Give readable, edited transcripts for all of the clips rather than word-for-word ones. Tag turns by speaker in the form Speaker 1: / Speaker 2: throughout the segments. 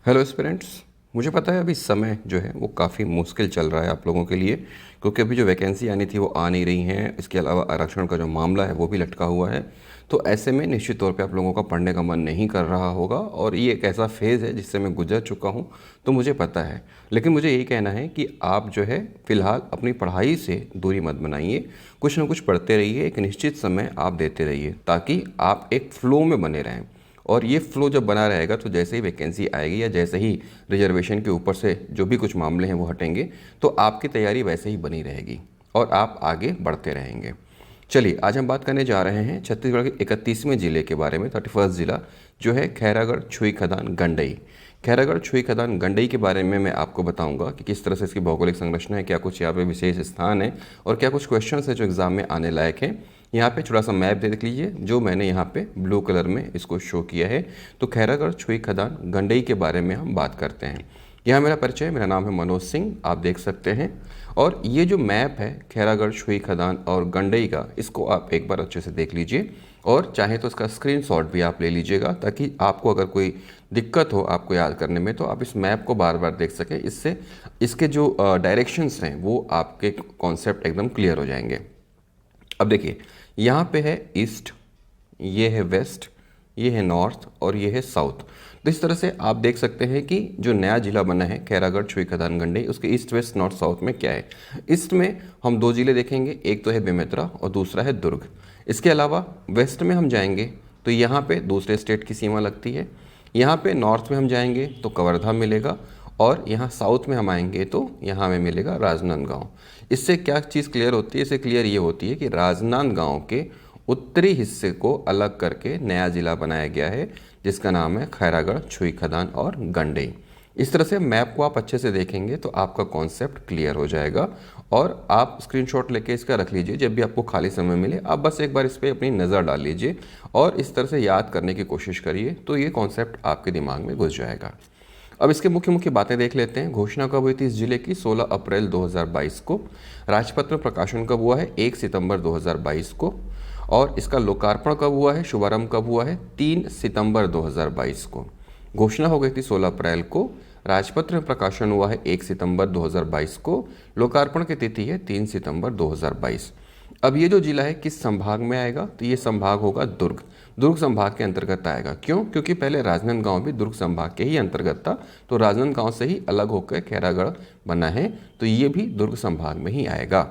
Speaker 1: Hello aspirants. मुझे पता है अभी समय जो है वो काफ़ी मुश्किल चल रहा है आप लोगों के लिए, क्योंकि अभी जो वैकेंसी आनी थी वो आ नहीं रही हैं। इसके अलावा आरक्षण का जो मामला है वो भी लटका हुआ है। तो ऐसे में निश्चित तौर पे आप लोगों का पढ़ने का मन नहीं कर रहा होगा, और ये एक ऐसा फेज़ है जिससे मैं गुजर चुका हूँ, तो मुझे पता है। लेकिन मुझे यही कहना है कि आप जो है फ़िलहाल अपनी पढ़ाई से दूरी मत बनाइए। कुछ ना कुछ पढ़ते रहिए, एक निश्चित समय आप देते रहिए, ताकि आप एक फ़्लो में बने रहें। और ये फ्लो जब बना रहेगा तो जैसे ही वैकेंसी आएगी या जैसे ही रिजर्वेशन के ऊपर से जो भी कुछ मामले हैं वो हटेंगे, तो आपकी तैयारी वैसे ही बनी रहेगी और आप आगे बढ़ते रहेंगे। चलिए, आज हम बात करने जा रहे हैं छत्तीसगढ़ के 31वें ज़िले के बारे में। 31 ज़िला जो है खैरागढ़ छुई खदान गंडई। खैरागढ़ छुई खदान गंडई के बारे में मैं आपको बताऊंगा कि किस तरह से इसकी भौगोलिक संरचना है, क्या कुछ यहाँ पे विशेष स्थान है और क्या कुछ क्वेश्चंस है जो एग्ज़ाम में आने लायक हैं। यहाँ पे छोटा सा मैप देख लीजिए, जो मैंने यहाँ पे ब्लू कलर में इसको शो किया है। तो खैरागढ़ छुई खदान गंडई के बारे में हम बात करते हैं। यहाँ मेरा परिचय, मेरा नाम है मनोज सिंह, आप देख सकते हैं। और ये जो मैप है खैरागढ़ छुई खदान और गंडई का, इसको आप एक बार अच्छे से देख लीजिए, और चाहे तो इसका स्क्रीनशॉट भी आप ले लीजिएगा, ताकि आपको अगर कोई दिक्कत हो आपको याद करने में तो आप इस मैप को बार बार देख सकें। इससे इसके जो डायरेक्शंस हैं वो आपके कॉन्सेप्ट एकदम क्लियर हो जाएंगे। अब देखिए, यहाँ पे है ईस्ट, ये है वेस्ट, ये है नॉर्थ और ये है साउथ। तो इस तरह से आप देख सकते हैं कि जो नया जिला बना है खैरागढ़ छुई खदान गंडई, उसके ईस्ट वेस्ट नॉर्थ साउथ में क्या है। ईस्ट में हम दो जिले देखेंगे, एक तो है बेमेतरा और दूसरा है दुर्ग। इसके अलावा वेस्ट में हम जाएंगे तो यहाँ पे दूसरे स्टेट की सीमा लगती है। यहाँ पे नॉर्थ में हम जाएंगे तो कवर्धा मिलेगा, और यहाँ साउथ में हम आएंगे तो यहाँ हमें मिलेगा राजनांदगांव। इससे क्या चीज़ क्लियर होती है? इससे क्लियर ये होती है कि राजनांदगांव के उत्तरी हिस्से को अलग करके नया ज़िला बनाया गया है, जिसका नाम है खैरागढ़ छुई खदान और गंडई। इस तरह से मैप को आप अच्छे से देखेंगे तो आपका कॉन्सेप्ट क्लियर हो जाएगा, और आप स्क्रीनशॉट लेके इसका रख लीजिए। जब भी आपको खाली समय मिले आप बस एक बार इस पर अपनी नज़र डाल लीजिए और इस तरह से याद करने की कोशिश करिए, तो ये कॉन्सेप्ट आपके दिमाग में घुस जाएगा। अब इसके मुख्य मुख्य बातें देख लेते हैं। घोषणा कब हुई थी इस जिले की? 16 अप्रैल 2022 को। राजपत्र प्रकाशन कब हुआ है? 1 सितंबर 2022 को। और इसका लोकार्पण कब हुआ है, शुभारंभ कब हुआ है? 3 सितंबर 2022 को। घोषणा हो गई थी 16 अप्रैल को, राजपत्र में प्रकाशन हुआ है 1 सितंबर 2022 को, लोकार्पण की तिथि है 3 सितंबर 2022। अब ये जो जिला है किस संभाग में आएगा? तो ये संभाग होगा दुर्ग। दुर्ग संभाग के अंतर्गत आएगा। क्यों? क्योंकि पहले राजनांदगांव भी दुर्ग संभाग के ही अंतर्गत था, तो राजनांदगांव से ही अलग होकर खैरागढ़ बना है, तो ये भी दुर्ग संभाग में ही आएगा।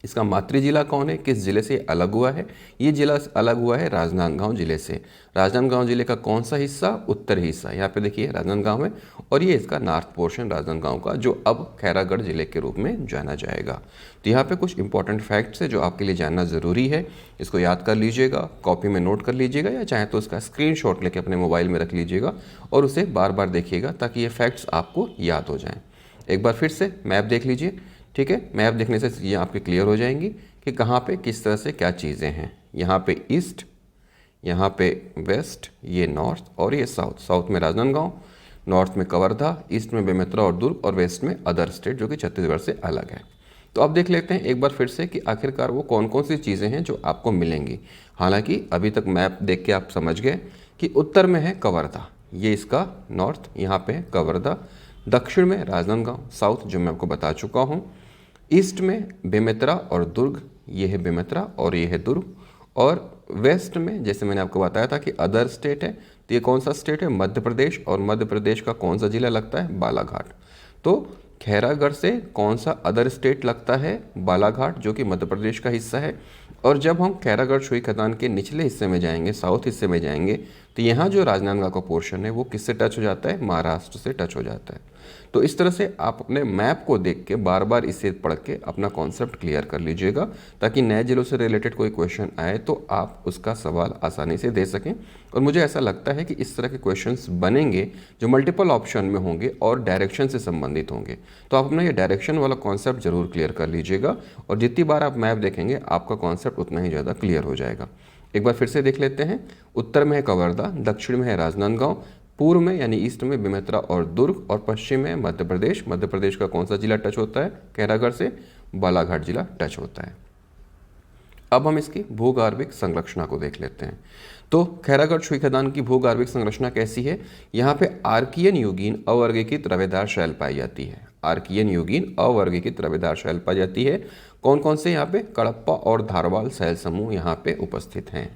Speaker 1: इसका मातृ जिला कौन है? किस जिले से अलग हुआ है? ये जिला अलग हुआ है राजनांदगांव जिले से। राजनांदगांव जिले का कौन सा हिस्सा? उत्तरी हिस्सा। यहाँ पे देखिए राजनांदगांव है, और ये इसका नॉर्थ पोर्शन राजनांदगांव का, जो अब खैरागढ़ जिले के रूप में जाना जाएगा। तो यहाँ पे कुछ इंपॉर्टेंट फैक्ट्स है जो आपके लिए जानना ज़रूरी है। इसको याद कर लीजिएगा, कॉपी में नोट कर लीजिएगा, या चाहे तो उसका स्क्रीनशॉट लेके अपने मोबाइल में रख लीजिएगा और उसे बार बार देखिएगा, ताकि ये फैक्ट्स आपको याद हो जाएँ। एक बार फिर से मैप देख लीजिए, ठीक है? मैप देखने से ये आपके क्लियर हो जाएंगी कि कहाँ पे किस तरह से क्या चीज़ें हैं। यहाँ पे ईस्ट, यहाँ पे वेस्ट, ये नॉर्थ और ये साउथ। साउथ में राजनांदगांव, नॉर्थ में कवर्धा, ईस्ट में बेमेतरा और दुर्ग, और वेस्ट में अदर स्टेट जो कि छत्तीसगढ़ से अलग है। तो अब देख लेते हैं एक बार फिर से कि आखिरकार वो कौन कौन सी चीज़ें हैं जो आपको मिलेंगी। हालांकि अभी तक मैप देख के आप समझ गए कि उत्तर में है कवर्धा, ये इसका नॉर्थ, यहाँ पे है कवर्धा। दक्षिण में राजनांदगांव, साउथ जो मैं आपको बता चुका हूँ। ईस्ट में बेमेतरा और दुर्ग, ये है बेमेतरा और ये है दुर्ग। और वेस्ट में जैसे मैंने आपको बताया था कि अदर स्टेट है, तो ये कौन सा स्टेट है? मध्य प्रदेश। और मध्य प्रदेश का कौन सा जिला लगता है? बालाघाट। तो खैरागढ़ से कौन सा अदर स्टेट लगता है? बालाघाट, जो कि मध्य प्रदेश का हिस्सा है। और जब हम खैरागढ़ छुई खदान के निचले हिस्से में जाएंगे, साउथ हिस्से में जाएंगे, तो यहाँ जो राजनांदगांव का पोर्शन है वो किससे टच हो जाता है? महाराष्ट्र से टच हो जाता है। तो इस तरह से आप अपने मैप को देख के बार बार इसे पढ़ के अपना कॉन्सेप्ट क्लियर कर लीजिएगा, ताकि नए जिलों से रिलेटेड कोई क्वेश्चन आए तो आप उसका सवाल आसानी से दे सकें। और मुझे ऐसा लगता है कि इस तरह के क्वेश्चंस बनेंगे जो मल्टीपल ऑप्शन में होंगे और डायरेक्शन से संबंधित होंगे। तो आप अपना ये डायरेक्शन वाला कॉन्सेप्ट जरूर क्लियर कर लीजिएगा, और जितनी बार आप मैप देखेंगे आपका कॉन्सेप्ट उतना ही ज़्यादा क्लियर हो जाएगा। एक बार फिर से देख लेते हैं। उत्तर में है कवर्धा, दक्षिण में है राजनांदगांव, पूर्व में यानी ईस्ट में बेमेतरा और दुर्ग, और पश्चिम में मध्य प्रदेश। मध्य प्रदेश का कौन सा जिला टच होता है खैरागढ़ से? बालाघाट जिला टच होता है। अब हम इसकी भूगर्भिक संरचना को देख लेते हैं। तो खैरागढ़ छुई खदान की भूगर्भिक संरचना कैसी है? यहाँ पे आर्कियन युगीन अवर्गीकृत रवेदार शैल पाई जाती है। आर्कियन युगीन अवर्गीकृत रवेदार शैल पाई जाती है। कौन कौन से यहाँ पे? कड़प्पा और धारवाड़ शैल समूह यहाँ पे उपस्थित हैं।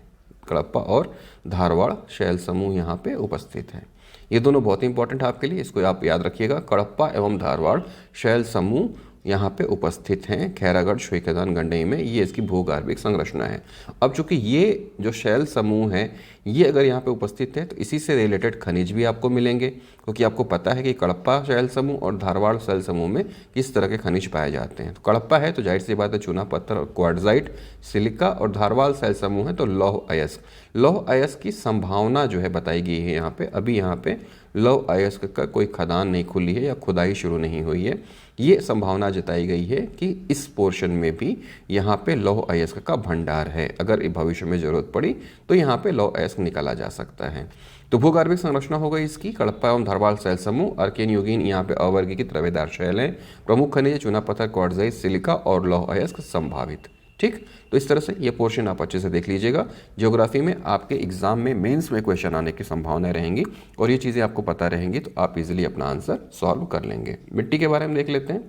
Speaker 1: कड़प्पा और धारवाड़ शैल समूह यहाँ पे उपस्थित हैं। ये दोनों बहुत ही इंपॉर्टेंट है आपके लिए, इसको आप याद रखिएगा। कड़प्पा एवं धारवाड़ शैल समूह यहाँ पे उपस्थित हैं खैरागढ़ छुई खदान गंडई में। ये इसकी भूगर्भिक संरचना है। अब चूंकि ये जो शैल समूह है ये अगर यहाँ पे उपस्थित है तो इसी से रिलेटेड खनिज भी आपको मिलेंगे, क्योंकि आपको पता है कि कड़प्पा शैल समूह और धारवाड़ शैल समूह में किस तरह के खनिज पाए जाते हैं। तो कड़प्पा है तो जाहिर सी बात है चूना पत्थर और क्वार्ट्जाइट सिलिका, और धारवाड़ शैल समूह है तो लौह अयस्क। लौह अयस्क की संभावना जो है बताई गई है यहाँ पे। अभी यहाँ पे लौह अयस्क का कोई खदान नहीं खुली है या खुदाई शुरू नहीं हुई है। ये संभावना जताई गई है कि इस पोर्शन में भी यहाँ पे लौह अयस्क का भंडार है। अगर भविष्य में जरूरत पड़ी तो यहाँ पे लौह अयस्क निकाला जा सकता है। तो भूगर्भिक संरचना हो गई इसकी। कड़प्पा एवं धारवाड़ शैल समूह, आर्कियन युगीन यहाँ पे अवर्गीकृत रवेदार शैल है। प्रमुख खनिज चूना पत्थर, क्वार्ट्जाइट, सिलिका और लौह अयस्क संभावित। ठीक, तो इस तरह से ये पोर्शन आप अच्छे से देख लीजिएगा। ज्योग्राफी में आपके एग्जाम में मेंस में क्वेश्चन आने की संभावनाएं रहेंगी और ये चीज़ें आपको पता रहेंगी तो आप इजीली अपना आंसर सॉल्व कर लेंगे। मिट्टी के बारे में देख लेते हैं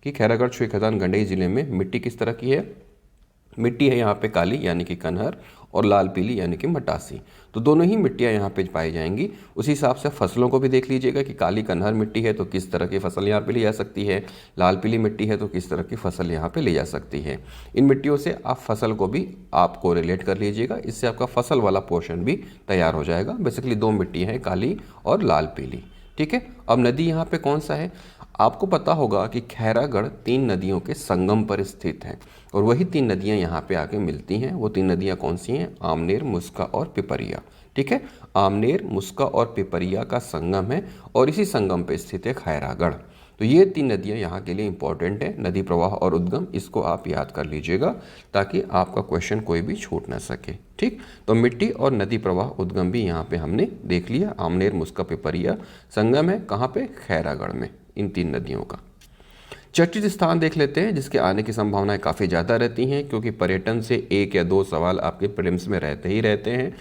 Speaker 1: कि खैरागढ़ छुई खदान गंडई जिले में मिट्टी किस तरह की है। मिट्टी है यहाँ पे काली यानी कि कन्हर और लाल पीली यानी कि मटासी। तो दोनों ही मिट्टियाँ यहाँ पे पाई जाएंगी। उसी हिसाब से फसलों को भी देख लीजिएगा कि काली कन्हर मिट्टी है तो किस तरह की फसल यहाँ पे ली जा सकती है, लाल पीली मिट्टी है तो किस तरह की फसल यहाँ पे ली जा सकती है। इन मिट्टियों से आप फसल को भी आप कोरिलेट कर लीजिएगा, इससे आपका फसल वाला पोर्शन भी तैयार हो जाएगा। बेसिकली दो मिट्टी हैं, काली और लाल पीली। ठीक है, अब नदी यहाँ पे कौन सा है? आपको पता होगा कि खैरागढ़ 3 नदियों के संगम पर स्थित है और वही 3 नदियाँ यहाँ पे आके मिलती हैं। वो 3 नदियाँ कौन सी हैं? आमनेर, मुस्का और पिपरिया। ठीक है, आमनेर, मुस्का और पिपरिया का संगम है और इसी संगम पे स्थित है खैरागढ़। तो ये 3 नदियाँ यहाँ के लिए इंपॉर्टेंट है। नदी प्रवाह और उद्गम, इसको आप याद कर लीजिएगा ताकि आपका क्वेश्चन कोई भी छूट ना सके। ठीक, तो मिट्टी और नदी प्रवाह उद्गम भी यहाँ पे हमने देख लिया। आमनेर, मुस्का, पिपरिया संगम है कहाँ पे? खैरागढ़ में, इन 3 नदियों का। चर्चित स्थान देख लेते हैं जिसके आने की संभावनाएं काफ़ी ज़्यादा रहती हैं, क्योंकि पर्यटन से 1 या 2 सवाल आपके प्रीलिम्स में रहते ही रहते हैं।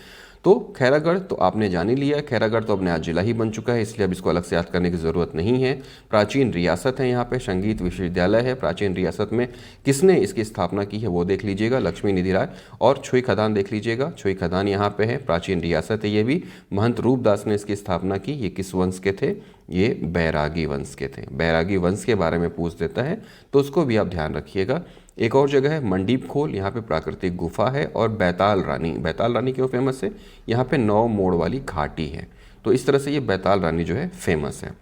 Speaker 1: तो खैरागढ़ तो आपने जान ही लिया। खैरागढ़ तो अपने आज जिला ही बन चुका है, इसलिए अब इसको अलग से याद करने की ज़रूरत नहीं है। प्राचीन रियासत है, यहाँ पे संगीत विश्वविद्यालय है। प्राचीन रियासत में किसने इसकी स्थापना की है वो देख लीजिएगा, लक्ष्मी निधि राय। और छुई खदान देख लीजिएगा, छुई खदान यहाँ पे है, प्राचीन रियासत है ये भी। महंत रूपदास ने इसकी स्थापना की। ये किस वंश के थे? ये बैरागी वंश के थे। बैरागी वंश के बारे में पूछ देता है तो उसको भी आप ध्यान रखिएगा। एक और जगह है मंडीप खोल, यहाँ पे प्राकृतिक गुफा है। और बैताल रानी, बैताल रानी क्यों फेमस है? यहाँ पे 9 मोड़ वाली घाटी है। तो इस तरह से ये बैताल रानी जो है फेमस है।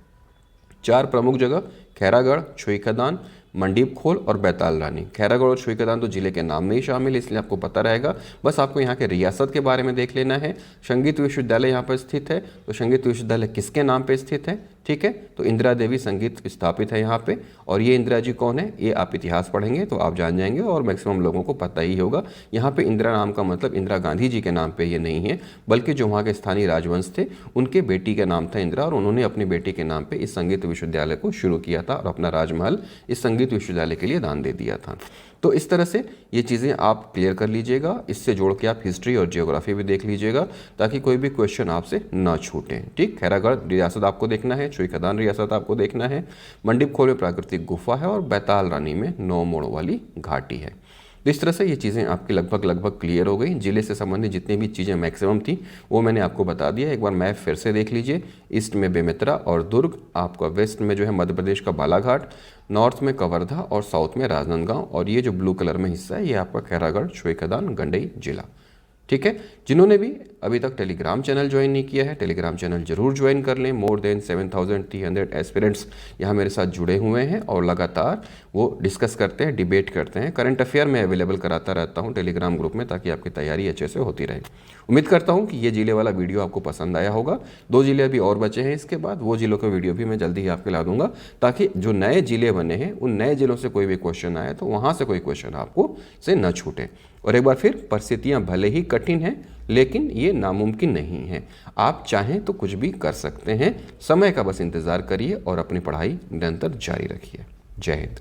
Speaker 1: 4 प्रमुख जगह खैरागढ़, छुई खदान, मंडीप खोल और बैताल रानी। खैरागढ़ और छुई खदान तो जिले के नाम में ही शामिल है, इसलिए आपको पता रहेगा। बस आपको यहाँ के रियासत के बारे में देख लेना है। संगीत विश्वविद्यालय यहाँ पर स्थित है, तो संगीत विश्वविद्यालय किसके नाम पे स्थित है? ठीक है, तो इंदिरा देवी संगीत स्थापित है यहाँ पे। और ये इंदिरा जी कौन है? ये आप इतिहास पढ़ेंगे तो आप जान जाएंगे और मैक्सिमम लोगों को पता ही होगा। यहाँ पे इंदिरा नाम का मतलब इंदिरा गांधी जी के नाम पे ये नहीं है, बल्कि जो वहाँ के स्थानीय राजवंश थे उनके बेटी का नाम था इंदिरा, और उन्होंने अपनी बेटी के नाम पे इस संगीत विश्वविद्यालय को शुरू किया था और अपना राजमहल इस संगीत विश्वविद्यालय के लिए दान दे दिया था। तो इस तरह से ये चीज़ें आप क्लियर कर लीजिएगा। इससे जोड़ के आप हिस्ट्री और जियोग्राफी भी देख लीजिएगा ताकि कोई भी क्वेश्चन आपसे ना छूटे। ठीक, खैरागढ़ रियासत आपको देखना है, छुई खदान रियासत आपको देखना है, मंडीप खोल में प्राकृतिक गुफा है और बैताल रानी में 9 मोड़ वाली घाटी है। तो इस तरह से ये चीज़ें आपकी लगभग क्लियर हो गई। जिले से संबंधित जितनी भी चीज़ें मैक्सिमम थी वो मैंने आपको बता दिया। एक बार मैप फिर से देख लीजिए। ईस्ट में बेमेतरा और दुर्ग, आपका वेस्ट में जो है मध्य प्रदेश का बालाघाट, नॉर्थ में कवर्धा और साउथ में राजनांदगांव, और ये जो ब्लू कलर में हिस्सा है ये आपका खैरागढ़, छुई खदान, गंडई जिला। ठीक है, जिन्होंने भी अभी तक टेलीग्राम चैनल ज्वाइन नहीं किया है, टेलीग्राम चैनल जरूर ज्वाइन कर लें। मोर देन 7300 एस्पिरेंट्स यहाँ मेरे साथ जुड़े हुए हैं और लगातार वो डिस्कस करते हैं, डिबेट करते हैं। करंट अफेयर में अवेलेबल कराता रहता हूँ टेलीग्राम ग्रुप में, ताकि आपकी तैयारी अच्छे से होती रहे। उम्मीद करता हूँ कि ये जिले वाला वीडियो आपको पसंद आया होगा। 2 जिले अभी और बचे हैं, इसके बाद वो जिलों का वीडियो भी मैं जल्दी ही आपके ला दूंगा, ताकि जो नए जिले बने हैं उन नए जिलों से कोई भी क्वेश्चन आए तो वहाँ से कोई क्वेश्चन आपको से न छूटे। और एक बार फिर, परिस्थितियाँ भले ही कठिन हैं लेकिन ये नामुमकिन नहीं है। आप चाहें तो कुछ भी कर सकते हैं। समय का बस इंतज़ार करिए और अपनी पढ़ाई निरंतर जारी रखिए। जय हिंद।